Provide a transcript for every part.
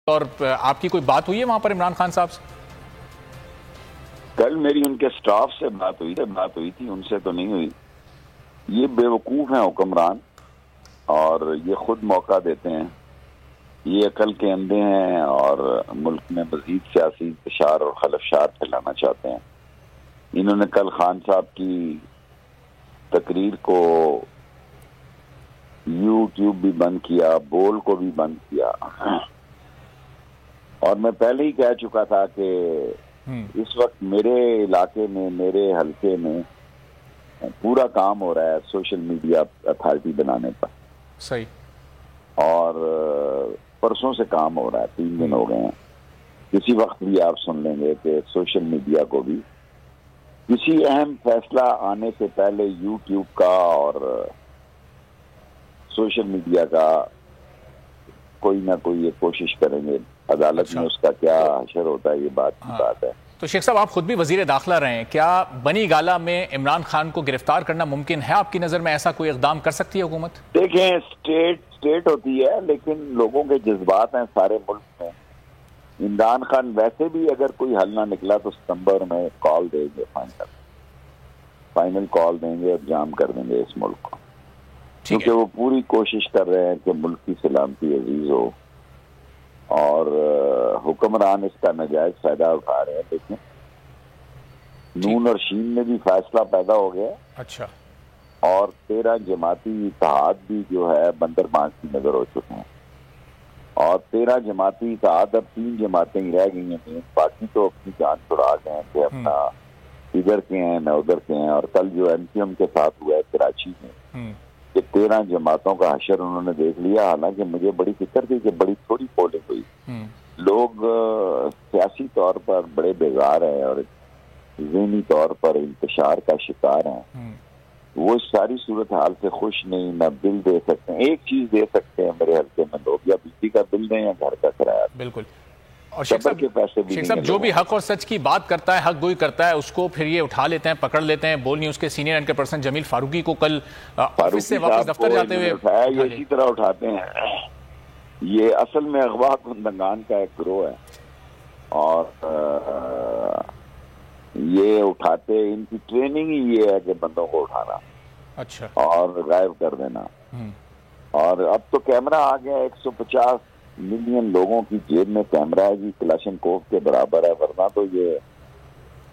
और आपकी कोई बात हुई है वहां पर इमरान खान साहब से? कल मेरी उनके स्टाफ से बात हुई थी, उनसे तो नहीं हुई। ये बेवकूफ हैं हुक्मरान, और ये खुद मौका देते हैं। ये अकल के अंधे हैं और मुल्क में मजीद सियासी इंतशार और खलफशार फैलाना चाहते हैं। इन्होंने कल खान साहब की तकरीर को यूट्यूब भी बंद किया, बोल को भी बंद किया। और मैं पहले ही कह चुका था कि इस वक्त मेरे इलाके में, मेरे हल्के में पूरा काम हो रहा है सोशल मीडिया अथॉरिटी बनाने पर। सही। और परसों से काम हो रहा है, 3 दिन हो गए हैं। किसी वक्त भी आप सुन लेंगे कि सोशल मीडिया को भी किसी अहम फैसला आने से पहले यूट्यूब का और सोशल मीडिया का कोई ना कोई ये कोशिश करेंगे। अदालत में उसका क्या हशर होता है, ये बात की बात है। तो शेख साहब, आप खुद भी वजीर दाखिला रहे हैं, क्या बनी गाला में इमरान खान को गिरफ्तार करना मुमकिन है? आपकी नजर में ऐसा कोई इकदाम कर सकती है हुकूमत? देखें, स्टेट होती है, लेकिन लोगों के जज्बात हैं सारे मुल्क में। इमरान खान वैसे भी अगर कोई हल ना निकला तो सितंबर में कॉल देंगे, फाइनल कॉल देंगे और जाम कर देंगे इस मुल्क को, क्योंकि वो पूरी कोशिश कर रहे हैं कि मुल्क की सलामती अजीज हो। और हुक्मरान इसका नाजायज फायदा उठा रहे हैं। लेकिन नून और शीन में भी फैसला पैदा हो गया। अच्छा। और 13 जमाती इत्तेहाद भी जो है बंदर बांस की नजर हो चुके हैं। और 13 जमाती इत्तेहाद, अब 3 जमातें ही रह गई हैं। बाकी तो अपनी जान छुड़ा गए हैं कि अपना इधर के हैं न उधर के हैं। और कल जो MQM के साथ हुआ है कराची में, कि 13 जमातों का हशर उन्होंने देख लिया। हालांकि मुझे बड़ी फिक्र थी कि बड़ी थोड़ी पोलिंग हुई, लोग सियासी तौर पर बड़े बेजार हैं और ज़हनी तौर पर इंतशार का शिकार हैं। वो सारी सूरत हाल से खुश नहीं, ना बिल दे सकते हैं। एक चीज दे सकते हैं मेरे हल्के में लोग, या बिजली का बिल दें या घर का किराया। बिल्कुल। और शेख साहब, जो भी हक और सच की बात करता है, हक गोई करता है, उसको फिर ये उठा लेते हैं, पकड़ लेते हैं। बोल न्यूज के senior anchor person Jameel Farooqui को कल ऑफिस से वापस दफ्तर जाते हुए ये इसी तरह उठाते हैं। ये असल में अगवा कुंदगान का एक गिरोह है और ये उठाते, इनकी ट्रेनिंग ही ये है कि बंदों को उठाना, अच्छा, और गायब कर देना। और अब तो कैमरा आ गया, 150 मिलियन लोगों की जेब में कैमरा है जी, क्लाशनकोव के बराबर है। वरना तो ये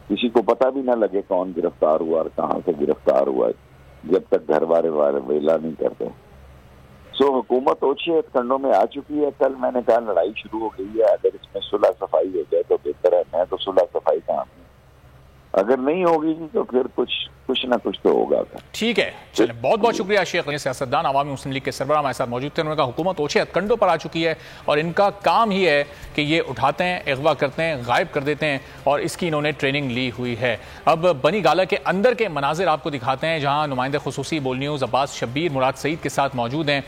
किसी को पता भी ना लगे कौन गिरफ्तार हुआ और कहां से गिरफ्तार हुआ, जब तक घर वाले वेला नहीं करते। सो हुकूमत ओछे हथकंडों में आ चुकी है। कल मैंने कहा लड़ाई शुरू हो गई है, अगर इसमें सुलह सफाई हो जाए तो बेहतर है। मैं तो सुलह सफाई का हूं, अगर नहीं होगी तो फिर कुछ ना कुछ तो होगा। ठीक है, चलें, बहुत बहुत शुक्रिया शेख। सियासतदान अवामी मुस्लिम लीग के सरबराह हमारे साथ मौजूद थे। उन्होंने कहा हुकूमत ओछे हथकंडों पर आ चुकी है और इनका काम ही है कि ये उठाते हैं, अगवा करते हैं, गायब कर देते हैं, और इसकी इन्होंने ट्रेनिंग ली हुई है। अब बनी गाला के अंदर के मनाजिर आपको दिखाते हैं, जहां नुमाइंदे खुसूसी बोल न्यूज़ अब्बास शब्बीर मुराद सईद के साथ मौजूद हैं।